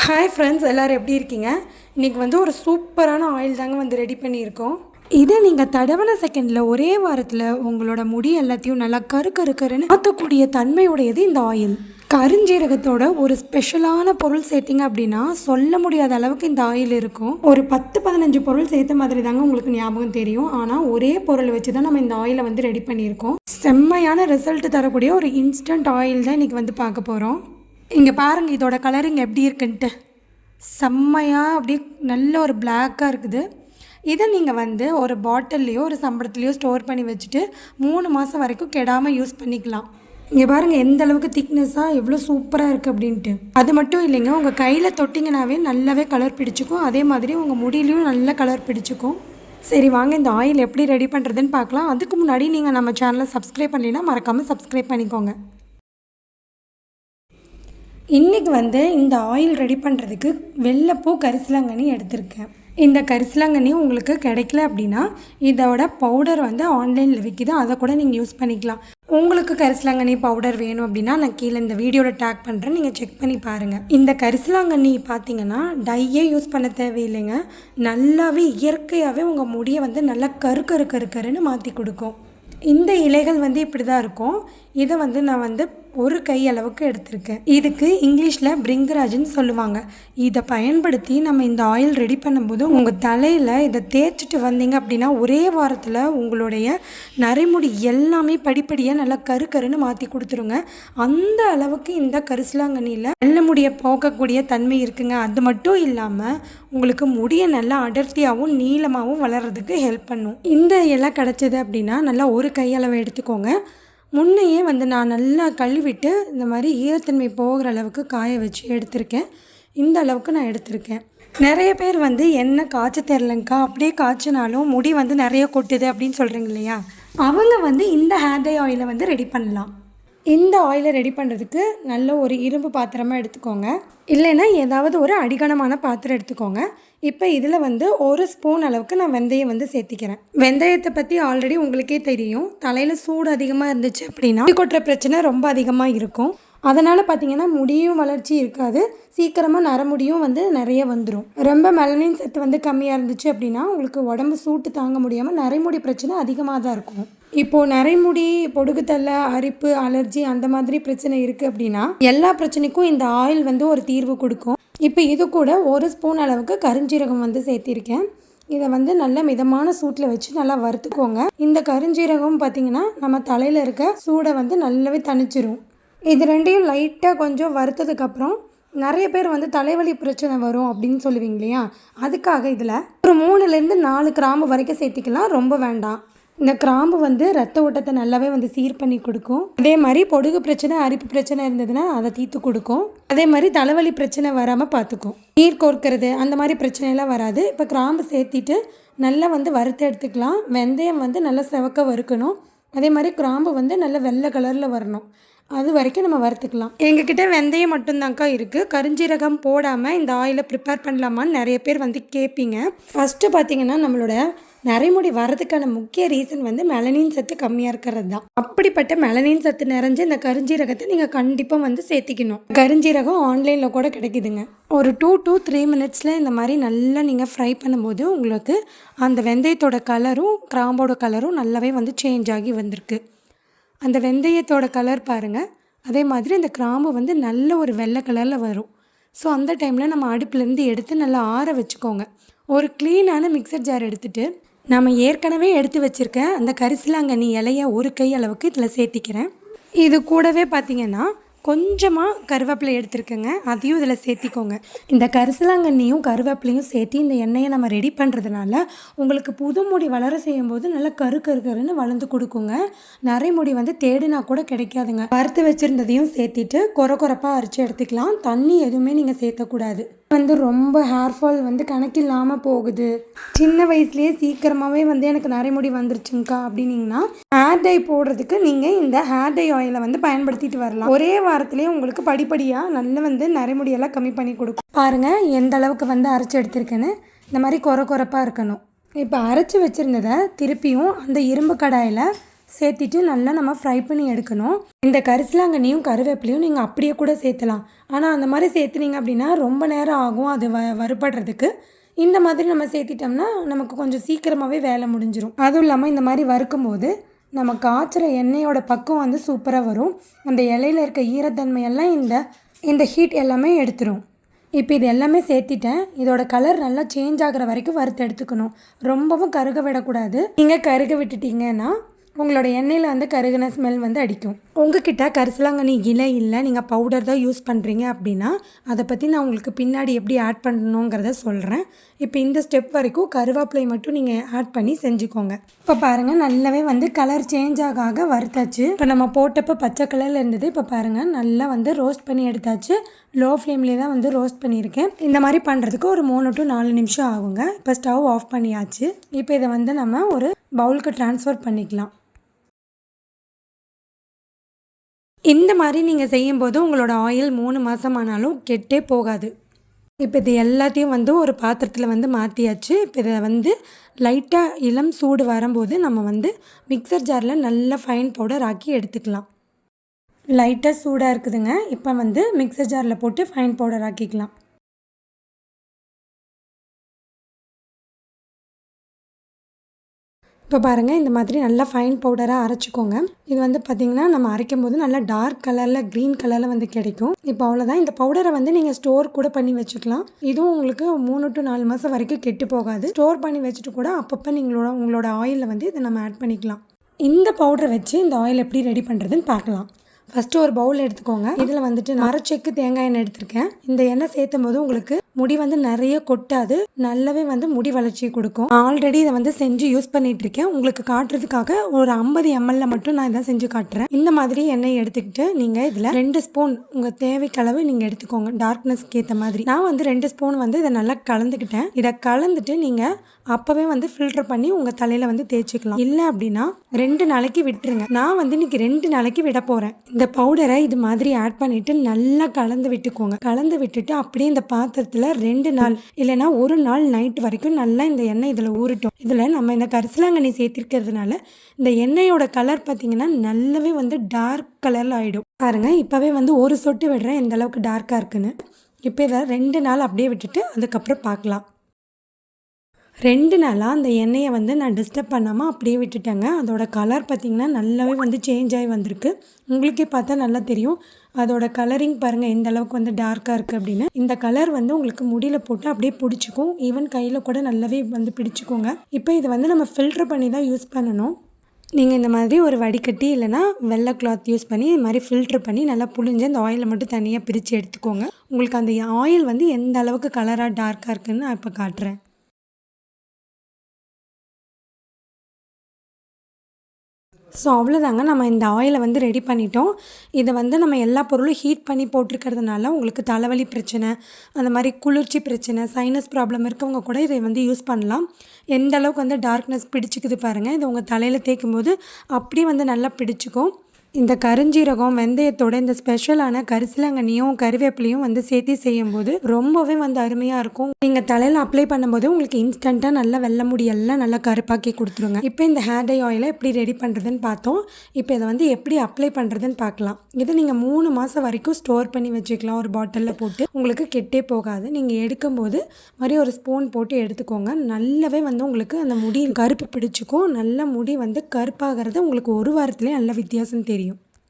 Hi friends, எல்லோரும் எப்படி இருக்கீங்க? இன்றைக்கி ஒரு சூப்பரான ஆயில் தாங்க ரெடி பண்ணியிருக்கோம். இதை நீங்கள் தடவன செகண்டில் ஒரே வாரத்தில் உங்களோட முடி எல்லாத்தையும் நல்லா கருக்கருன்னு மாற்றக்கூடிய தன்மையுடையது இந்த ஆயில். கருஞ்சீரகத்தோட ஒரு ஸ்பெஷலான பொருள் சேர்த்திங்க அப்படின்னா சொல்ல முடியாத அளவுக்கு இந்த ஆயில் இருக்கும். ஒரு 10-15 பொருள் சேர்த்த மாதிரி தாங்க உங்களுக்கு ஞாபகம் தெரியும். ஆனால் ஒரே பொருள் வச்சு தான் நம்ம இந்த ஆயிலை ரெடி பண்ணியிருக்கோம். செம்மையான ரிசல்ட் தரக்கூடிய ஒரு இன்ஸ்டன்ட் ஆயில் தான் இன்றைக்கி பார்க்க போகிறோம். இங்கே பாருங்கள், இதோட கலரிங் எப்படி இருக்குன்ட்டு செம்மையாக அப்படியே நல்ல ஒரு பிளாக்காக இருக்குது. இதை நீங்கள் ஒரு பாட்டில்லையோ ஒரு சம்பளத்துலையோ ஸ்டோர் பண்ணி வச்சுட்டு 3 மாதம் வரைக்கும் கெடாமல் யூஸ் பண்ணிக்கலாம். இங்கே பாருங்கள் எந்த அளவுக்கு திக்னஸாக எவ்வளோ சூப்பராக இருக்குது அப்படின்ட்டு. அது மட்டும் இல்லைங்க, உங்கள் கையில் தொட்டிங்கனாவே நல்லாவே கலர் பிடிச்சிக்கும். அதே மாதிரி உங்கள் முடியிலையும் நல்ல கலர் பிடிச்சிக்கும். சரி வாங்க, இந்த ஆயில் எப்படி ரெடி பண்ணுறதுன்னு பார்க்கலாம். அதுக்கு முன்னாடி நீங்கள் நம்ம சேனலை சப்ஸ்கிரைப் பண்ணலைன்னா மறக்காமல் சப்ஸ்கிரைப் பண்ணிக்கோங்க. இன்றைக்கி இந்த ஆயில் ரெடி பண்ணுறதுக்கு வெள்ளைப்பூ கரிசலாங்கண்ணி எடுத்திருக்கேன். இந்த கரிசலாங்கண்ணி உங்களுக்கு கிடைக்கல அப்படின்னா இதோட பவுடர் ஆன்லைனில் விற்கிது, அதை கூட நீங்கள் யூஸ் பண்ணிக்கலாம். உங்களுக்கு கரிசலாங்கண்ணி பவுடர் வேணும் அப்படின்னா நான் கீழே இந்த வீடியோவில் டேக் பண்ணுறேன், நீங்கள் செக் பண்ணி பாருங்கள். இந்த கரிசலாங்கண்ணி பார்த்தீங்கன்னா டையே யூஸ் பண்ண தேவையில்லைங்க. நல்லாவே இயற்கையாகவே உங்கள் முடியை நல்லா கருன்னு மாற்றி கொடுக்கும். இந்த இலைகள் இப்படி தான் இருக்கும். இதை நான் ஒரு கை அளவுக்கு எடுத்திருக்கேன். இதுக்கு இங்கிலீஷில் பிரிங்கராஜ்னு சொல்லுவாங்க. இதை பயன்படுத்தி நம்ம இந்த ஆயில் ரெடி பண்ணும்போது உங்கள் தலையில் இதை தேய்ச்சிட்டு வந்தீங்க அப்படின்னா ஒரே வாரத்தில் உங்களுடைய நரைமுடி எல்லாமே படிப்படியாக நல்லா கருன்னு மாற்றி கொடுத்துருங்க. அந்த அளவுக்கு இந்த கரிசலாங்கண்ணியில் நல்ல முடியை போக்கக்கூடிய தன்மை இருக்குங்க. அது மட்டும் இல்லாமல் உங்களுக்கு முடியை நல்லா அடர்த்தியாகவும் நீளமாகவும் வளர்கிறதுக்கு ஹெல்ப் பண்ணும். இந்த இலை கிடச்சிது அப்படின்னா நல்லா ஒரு கையளவு எடுத்துக்கோங்க. முன்னையே நான் நல்லா கழுவிட்டு இந்த மாதிரி ஈரத்தன்மை போகிற அளவுக்கு காய வச்சு எடுத்திருக்கேன். இந்த அளவுக்கு நான் எடுத்திருக்கேன். நிறைய பேர் எண்ணெய் காய்ச்ச தெரிலங்கக்கா, அப்படியே காய்ச்சினாலும் முடி நிறைய கொட்டுது அப்படின்னு சொல்கிறீங்க இல்லையா, அவங்க இந்த ஹேர் டை ஆயிலை ரெடி பண்ணலாம். இந்த ஆயிலை ரெடி பண்ணுறதுக்கு நல்ல ஒரு இரும்பு பாத்திரமாக எடுத்துக்கோங்க, இல்லைன்னா ஏதாவது ஒரு அடிகனமான பாத்திரம் எடுத்துக்கோங்க. இப்போ இதில் 1 ஸ்பூன் அளவுக்கு நான் வெந்தயம் சேர்த்திக்கிறேன். வெந்தயத்தை பற்றி ஆல்ரெடி உங்களுக்கே தெரியும். தலையில் சூடு அதிகமாக இருந்துச்சு அப்படின்னா முடி கொட்டுற பிரச்சனை ரொம்ப அதிகமாக இருக்கும். அதனால் பார்த்திங்கன்னா முடியும் வளர்ச்சி இருக்காது, சீக்கிரமாக நரமுடியும் நிறைய வந்துடும். ரொம்ப மெலனின் சத்து கம்மியாக இருந்துச்சு அப்படின்னா உங்களுக்கு உடம்பு சூட்டு தாங்க முடியாமல் நரைமுடி பிரச்சனை அதிகமாக தான் இருக்கும். இப்போது நரைமுடி, பொடுகுத்தல்ல, அரிப்பு, அலர்ஜி அந்த மாதிரி பிரச்சனை இருக்குது அப்படின்னா எல்லா பிரச்சனைக்கும் இந்த ஆயில் ஒரு தீர்வு கொடுக்கும். இப்போ இது கூட 1 ஸ்பூன் அளவுக்கு கருஞ்சீரகம் சேர்த்திருக்கேன். இதை நல்ல மிதமான சூட்டில் வச்சு நல்லா வறுத்துக்கோங்க. இந்த கருஞ்சீரகம் பார்த்திங்கன்னா நம்ம தலையில் இருக்க சூடை நல்லாவே தணிச்சிரும். இது ரெண்டையும் லைட்டாக கொஞ்சம் வறுத்ததுக்கப்புறம் நிறைய பேர் தலைவலி பிரச்சனை வரும் அப்படின்னு சொல்லுவீங்க இல்லையா, அதுக்காக இதில் ஒரு 3லேருந்து 4 கிராம்பு வரைக்கும் சேர்த்திக்கலாம், ரொம்ப வேண்டாம். இந்த கிராம்பு ரத்த ஓட்டத்தை நல்லாவே சீர் பண்ணி கொடுக்கும். அதே மாதிரி பொடுகு பிரச்சனை, அரிப்பு பிரச்சனை இருந்ததுன்னா அதை தீர்த்து கொடுக்கும். அதே மாதிரி தலைவலி பிரச்சனை வராமல் பார்த்துக்கும். நீர் கோர்க்கிறது அந்த மாதிரி பிரச்சனையெல்லாம் வராது. இப்போ கிராம்பு சேர்த்திட்டு நல்லா வறுத்து எடுத்துக்கலாம். வெந்தயம் நல்லா செவக்க வறுக்கணும். அதே மாதிரி கிராம்பு நல்லா வெள்ளை கலரில் வரணும், அது வரைக்கும் நம்ம வறுத்துக்கலாம். எங்ககிட்ட வெந்தயம் மட்டும்தாங்க்கா இருக்குது, கருஞ்சீரகம் போடாமல் இந்த ஆயிலை ப்ரிப்பேர் பண்ணலாமான்னு நிறைய பேர் கேட்பீங்க. ஃபஸ்ட்டு பார்த்திங்கன்னா நம்மளோட நரைமுடி வர்றதுக்கான முக்கிய ரீசன் மெலனின் சத்து கம்மியாக இருக்கிறது தான். அப்படிப்பட்ட மெலனின் சத்து நிறைஞ்ச இந்த கருஞ்சீரகத்தை நீங்கள் கண்டிப்பாக சேர்த்திக்கணும். கருஞ்சீரகம் ஆன்லைனில் கூட கிடைக்குதுங்க. ஒரு 2 to 3 மினிட்ஸில் இந்த மாதிரி நல்லா நீங்கள் ஃப்ரை பண்ணும்போது உங்களுக்கு அந்த வெந்தயத்தோட கலரும் கிராம்போட கலரும் நல்லாவே சேஞ்ச் ஆகி வந்திருக்கு. அந்த வெந்தயத்தோட கலர் பாருங்கள், அதே மாதிரி அந்த கிராம்பு நல்ல ஒரு வெள்ளை கலரில் வரும். ஸோ அந்த டைமில் நம்ம அடுப்புலேருந்து எடுத்து நல்லா ஆற வச்சுக்கோங்க. ஒரு க்ளீனான மிக்சர் ஜார் எடுத்துகிட்டு நம்ம ஏற்கனவே எடுத்து வச்சுருக்க அந்த கரிசலாங்கண்ணி இலையை 1 கை அளவுக்கு இதில் சேர்த்திக்கிறேன். இது கூடவே பார்த்திங்கன்னா கொஞ்சமாக கருவேப்பிலை எடுத்துருக்கேங்க, அதையும் இதில் சேர்த்திக்கோங்க. இந்த கரிசலாங்கண்ணியும் கருவேப்பிலையும் சேர்த்து இந்த எண்ணெயை நம்ம ரெடி பண்ணுறதுனால உங்களுக்கு புது முடி வளர செய்யும்போது நல்லா கருன்னு வளர்ந்து கொடுக்குங்க. நரைமுடி தேடினா கூட கிடைக்காதுங்க. வறுத்து வச்சுருந்ததையும் சேர்த்திட்டு கொரப்பாக அரைச்சி எடுத்துக்கலாம். தண்ணி எதுவுமே நீங்கள் சேர்த்தக்கூடாது. ரொம்ப ஹேர் ஃபால் கணக்கில்லாமல் போகுது, சின்ன வயசுலேயே சீக்கிரமாகவே எனக்கு நரைமுடி வந்துருச்சுங்கக்கா அப்படின்னீங்கன்னா ஹேர் டை போடுறதுக்கு நீங்கள் இந்த ஹேர் டை ஆயிலை பயன்படுத்திட்டு வரலாம். ஒரே வாரத்துலேயே உங்களுக்கு படிப்படியாக நல்ல நரைமுடியெல்லாம் கம்மி பண்ணி கொடுக்கும். பாருங்கள் எந்த அளவுக்கு அரைச்சி எடுத்திருக்கேன்னு. இந்த மாதிரி கொரப்பாக இருக்கணும். இப்போ அரைச்சி வச்சுருந்ததை திருப்பியும் அந்த இரும்பு கடாயில் சேர்த்திட்டு நல்லா நம்ம ஃப்ரை பண்ணி எடுக்கணும். இந்த கரிசலாங்கண்ணியும் கருவேப்பிலையும் நீங்கள் அப்படியே கூட சேர்த்தலாம். ஆனால் அந்த மாதிரி சேர்த்துனீங்க அப்படின்னா ரொம்ப நேரம் ஆகும் அது வறுபடுறதுக்கு. இந்த மாதிரி நம்ம சேர்த்திட்டோம்னா நமக்கு கொஞ்சம் சீக்கிரமாகவே வேலை முடிஞ்சிடும். அதுவும் இல்லாமல் இந்த மாதிரி வறுக்கும்போது நம்ம காய்ச்சுற எண்ணெயோட பக்கம் வந்து சூப்பராக வரும். அந்த இலையில் இருக்க ஈரத்தன்மையெல்லாம் இந்த ஹீட் எல்லாமே எடுத்துரும். இப்போ இது எல்லாமே சேர்த்திட்டேன். இதோட கலர் நல்லா சேஞ்ச் ஆகிற வரைக்கும் வறுத்து எடுத்துக்கணும். ரொம்பவும் கருக விடக்கூடாது. நீங்கள் கருக விட்டுட்டிங்கன்னா உங்களோட எண்ணெயில் வந்து கருகின ஸ்மெல் வந்து அடிக்கும். உங்ககிட்ட கரிசலாங்கண்ணி இலை இல்லை, நீங்கள் பவுடர் தான் யூஸ் பண்ணுறீங்க அப்படின்னா அதை பற்றி நான் உங்களுக்கு பின்னாடி எப்படி ஆட் பண்ணணுங்கிறத சொல்கிறேன். இப்போ இந்த ஸ்டெப் வரைக்கும் கருவேப்பிலை மட்டும் நீங்கள் ஆட் பண்ணி செஞ்சுக்கோங்க. இப்போ பாருங்கள் நல்லாவே வந்து கலர் சேஞ்ச் ஆக வறுத்தாச்சு. இப்போ நம்ம போட்டப்போ பச்சை கலரில் இருந்தது. இப்போ பாருங்கள் நல்லா வந்து ரோஸ்ட் பண்ணி எடுத்தாச்சு. லோ ஃப்ளேம்லேயே தான் வந்து ரோஸ்ட் பண்ணியிருக்கேன். இந்த மாதிரி பண்ணுறதுக்கு ஒரு 3 to 4 நிமிஷம் ஆகுங்க. இப்போ ஸ்டவ் ஆஃப் பண்ணியாச்சு. இப்போ இதை வந்து நம்ம ஒரு பவுலுக்கு ட்ரான்ஸ்ஃபர் பண்ணிக்கலாம். இந்த மாதிரி நீங்கள் செய்யும்போது உங்களோட ஆயில் 3 மாதம் ஆனாலும் கெட்டே போகாது. இப்போ இது எல்லாத்தையும் வந்து ஒரு பாத்திரத்தில் வந்து மாற்றியாச்சு. இப்போ இதை வந்து லைட்டாக இளம் சூடு வரும்போது நம்ம வந்து மிக்சர் ஜாரில் நல்லா ஃபைன் பவுடர் ஆக்கி எடுத்துக்கலாம். லைட்டாக சூடாக இருக்குதுங்க. இப்போ வந்து மிக்சர் ஜாரில் போட்டு ஃபைன் பவுடர் ஆக்கிக்கலாம். இப்போ பாருங்கள் இந்த மாதிரி நல்லா ஃபைன் பவுடராக அரைச்சிக்கோங்க. இது வந்து பார்த்திங்கன்னா நம்ம அரைக்கும் போது நல்லா டார்க் கலரில் க்ரீன் கலரில் வந்து கிடைக்கும். இப்போ அவ்வளோதான். இந்த பவுடரை வந்து நீங்கள் ஸ்டோர் கூட பண்ணி வச்சுக்கலாம். இதுவும் உங்களுக்கு 3 to 4 மாதம் வரைக்கும் கெட்டு போகாது. ஸ்டோர் பண்ணி வச்சுட்டு கூட அப்பப்போ உங்களோட ஆயிலில் வந்து இதை நம்ம ஆட் பண்ணிக்கலாம். இந்த பவுடரை வச்சு இந்த ஆயில் எப்படி ரெடி பண்ணுறதுன்னு பார்க்கலாம். ஃபஸ்ட்டு ஒரு பவுல் எடுத்துக்கோங்க. இதில் வந்துட்டு அரைச்செக்கு தேங்காய் எண்ணெய் எடுத்திருக்கேன். இந்த எண்ணெய் சேர்த்தும் போது உங்களுக்கு முடி வந்து நிறைய கொட்டாது, நல்லாவே வந்து முடி வளர்ச்சி கொடுக்கும். ஆல்ரெடி இதை வந்து செஞ்சு யூஸ் பண்ணிட்டு இருக்கேன். உங்களுக்கு காட்டுறதுக்காக ஒரு 50 ml மட்டும் நான் இதை செஞ்சு காட்டுறேன். இந்த மாதிரி எண்ணெய் எடுத்துக்கிட்டு நீங்கள் இதில் 2 ஸ்பூன் உங்கள் தேவைக்களவு நீங்கள் எடுத்துக்கோங்க. டார்க்னஸ்க்கு ஏற்ற மாதிரி நான் வந்து 2 ஸ்பூன் வந்து இதை நல்லா கலந்துக்கிட்டேன். இதை கலந்துட்டு நீங்கள் அப்போவே வந்து ஃபில்டர் பண்ணி உங்கள் தலையில் வந்து தேய்ச்சிக்கலாம். இல்லை அப்படின்னா 2 நாளைக்கு விட்டுருங்க. நான் வந்து இன்னைக்கு 2 நாளைக்கு விட போகிறேன். இந்த பவுடரை இது மாதிரி ஆட் பண்ணிவிட்டு நல்லா கலந்து விட்டுக்கோங்க. கலந்து விட்டுட்டு அப்படியே இந்த பாத்திரத்தில் 2 நாள் இல்லைன்னா 1 நாள் நைட் வரைக்கும் நல்லா இந்த எண்ணெய் இதில் ஊறட்டும். இதில் நம்ம இந்த கரிசலாங்கண்ணி சேர்த்திருக்கிறதுனால இந்த எண்ணெயோட கலர் பார்த்திங்கன்னா நல்லாவே வந்து டார்க் கலரில் ஆகிடும். பாருங்கள் இப்போவே வந்து ஒரு சொட்டு விடுறேன் எந்த அளவுக்கு டார்க்காக இருக்குன்னு. இப்போ இதை 2 நாள் அப்படியே விட்டுட்டு அதுக்கப்புறம் பார்க்கலாம். 2 நாளாக அந்த எண்ணெயை வந்து நான் டிஸ்டர்ப் பண்ணாமல் அப்படியே விட்டுட்டேங்க. அதோட கலர் பார்த்திங்கன்னா நல்லாவே வந்து சேஞ்ச் ஆகி வந்திருக்கு. உங்களுக்கே பார்த்தா நல்லா தெரியும். அதோட கலரிங் பாருங்கள் எந்த அளவுக்கு வந்து டார்க்காக இருக்குது அப்படின்னு. இந்த கலர் வந்து உங்களுக்கு முடியில் போட்டு அப்படியே பிடிச்சிக்கும். ஈவன் கையில் கூட நல்லாவே வந்து பிடிச்சிக்கோங்க. இப்போ இதை வந்து நம்ம ஃபில்டர் பண்ணி தான் யூஸ் பண்ணணும். நீங்கள் இந்த மாதிரி ஒரு வடிகட்டி இல்லைனா வெள்ளை கிளாத் யூஸ் பண்ணி இது மாதிரி ஃபில்ட்ரு பண்ணி நல்லா புழிஞ்சு அந்த ஆயிலை மட்டும் தனியாக பிரித்து எடுத்துக்கோங்க. உங்களுக்கு அந்த ஆயில் வந்து எந்த அளவுக்கு கலராக டார்க்காக இருக்குதுன்னு நான் இப்போ காட்டுறேன். ஸோ அவ்வளோதாங்க, நம்ம இந்த ஆயிலை வந்து ரெடி பண்ணிட்டோம். இதை வந்து நம்ம எல்லா பொருளும் ஹீட் பண்ணி போட்டிருக்கிறதுனால உங்களுக்கு தலைவலி பிரச்சனை, அந்த மாதிரி குளிர்ச்சி பிரச்சனை, சைனஸ் ப்ராப்ளம் இருக்கவங்க கூட இதை வந்து யூஸ் பண்ணலாம். எந்த அளவுக்கு வந்து டார்க்னஸ் பிடிச்சிக்குது பாருங்கள். இதை உங்கள் தலையில் தேய்க்கும் போது அப்படியே வந்து நல்லா பிடிச்சிக்கும். இந்த கருஞ்சீரகம் வெந்தயத்தோட இந்த ஸ்பெஷலான கரிசலாங்கண்ணியும் கருவேப்பிலையும் வந்து சேர்த்து செய்யும்போது ரொம்பவே வந்து அருமையாக இருக்கும். நீங்கள் தலையில் அப்ளை பண்ணும்போது உங்களுக்கு இன்ஸ்டண்ட்டாக நல்லா வெள்ளை முடியெல்லாம் நல்லா கருப்பாக்கி கொடுத்துருங்க. இப்போ இந்த ஹேர் டை ஆயிலை எப்படி ரெடி பண்ணுறதுன்னு பார்த்தோம். இப்போ இதை வந்து எப்படி அப்ளை பண்ணுறதுன்னு பார்க்கலாம். இதை நீங்கள் 3 மாதம் வரைக்கும் ஸ்டோர் பண்ணி வச்சுக்கலாம் ஒரு பாட்டிலில் போட்டு. உங்களுக்கு கெட்டே போகாது. நீங்கள் எடுக்கும்போது மாதிரி ஒரு ஸ்பூன் போட்டு எடுத்துக்கோங்க. நல்லாவே வந்து உங்களுக்கு அந்த முடி கருப்பு பிடிச்சிக்கும். நல்ல முடி வந்து கருப்பாகிறது உங்களுக்கு ஒரு வாரத்துலேயே நல்ல வித்தியாசம் தெரியும்.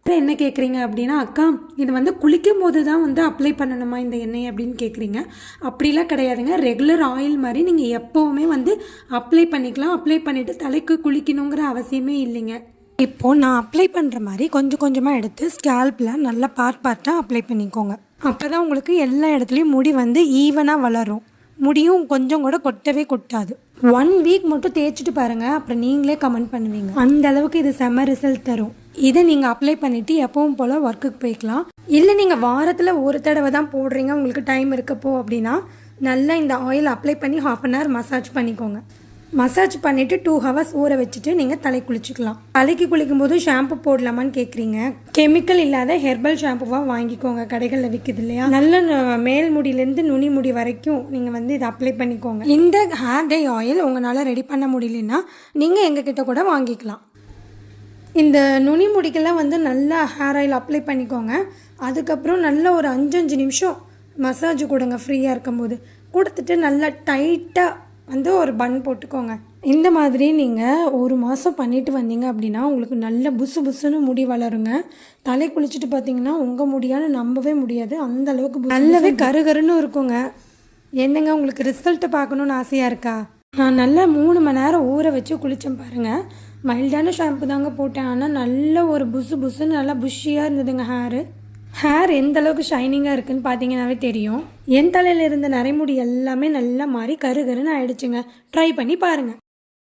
என்ன கேட்குறீங்க அப்படின்னா, அக்கா இது வந்து குளிக்கும் போது தான் வந்து அப்ளை பண்ணணுமா இந்த எண்ணெய் அப்படின்னு கேட்குறீங்க. அப்படிலாம் கிடையாதுங்க. ரெகுலர் ஆயில் மாதிரி நீங்கள் எப்போவுமே வந்து அப்ளை பண்ணிக்கலாம். அப்ளை பண்ணிவிட்டு தலைக்கு குளிக்கணுங்கிற அவசியமே இல்லைங்க. இப்போது நான் அப்ளை பண்ணுற மாதிரி கொஞ்சம் கொஞ்சமாக எடுத்து ஸ்கேல்பில் நல்லா பார்ட்டாக அப்ளை பண்ணிக்கோங்க. அப்போ தான் உங்களுக்கு எல்லா இடத்துலையும் முடி வந்து ஈவனாக வளரும். முடியும் கொஞ்சம் கூட கொட்டவே கொட்டாது. 1 வீக் மட்டும் தேய்ச்சிட்டு பாருங்கள், அப்புறம் நீங்களே கமெண்ட் பண்ணுவீங்க. அந்த அளவுக்கு இது செம்ம ரிசல்ட் தரும். இதை நீங்கள் அப்ளை பண்ணிவிட்டு எப்பவும் போல் ஒர்க்குக்கு போய்க்கலாம். இல்லை நீங்கள் வாரத்தில் ஒரு தடவை தான் போடுறீங்க, உங்களுக்கு டைம் இருக்கப்போ அப்படின்னா நல்லா இந்த ஆயில் அப்ளை பண்ணி 1/2 hour மசாஜ் பண்ணிக்கோங்க. மசாஜ் பண்ணிவிட்டு 2 hours ஊற வச்சுட்டு நீங்கள் தலை குளிச்சுக்கலாம். தலைக்கு குளிக்கும் போது ஷாம்பு போடலாமான்னு கேட்குறீங்க. கெமிக்கல் இல்லாத ஹெர்பல் ஷாம்புவாக வாங்கிக்கோங்க. கடைகளில் விற்குது இல்லையா, நல்ல மேல் முடியிலேருந்து நுனி முடி வரைக்கும் நீங்கள் வந்து இதை அப்ளை பண்ணிக்கோங்க. இந்த ஹேர் டை ஆயில் உங்களால் ரெடி பண்ண முடியலன்னா நீங்கள் எங்ககிட்ட கூட வாங்கிக்கலாம். இந்த நுனி முடிக்கெல்லாம் வந்து நல்லா ஹேர் ஆயில் அப்ளை பண்ணிக்கோங்க. அதுக்கப்புறம் நல்லா ஒரு 5 நிமிஷம் மசாஜ் கொடுங்க ஃப்ரீயாக இருக்கும்போது. கொடுத்துட்டு நல்லா டைட்டாக வந்து ஒரு பன் போட்டுக்கோங்க. இந்த மாதிரி நீங்கள் 1 மாதம் பண்ணிட்டு வந்தீங்க அப்படின்னா உங்களுக்கு நல்ல புசு புசுன்னு முடி வளருங்க. தலை குளிச்சுட்டு பார்த்தீங்கன்னா உங்கள் முடியான்னு நம்பவே முடியாது, அந்தளவுக்கு நல்லாவே கருகருன்னு இருக்குங்க. என்னங்க உங்களுக்கு ரிசல்ட்டு பார்க்கணுன்னு ஆசையாக இருக்கா? நான் நல்லா 3 மணி நேரம் ஊற வச்சு குளித்தேன் பாருங்கள். மைல்டான ஷாம்பு தாங்க போட்டேன், ஆனால் நல்ல ஒரு புசு புசுன்னு நல்லா புஷ்ஷியாக இருந்ததுங்க ஹேர் எந்த அளவுக்கு ஷைனிங்காக இருக்குதுன்னு பார்த்தீங்கன்னாவே தெரியும். என் தலையில் இருந்த நரைமுடி எல்லாமே நல்லா மாறி கருகருன்னு ஆயிடுச்சுங்க. ட்ரை பண்ணி பாருங்கள்.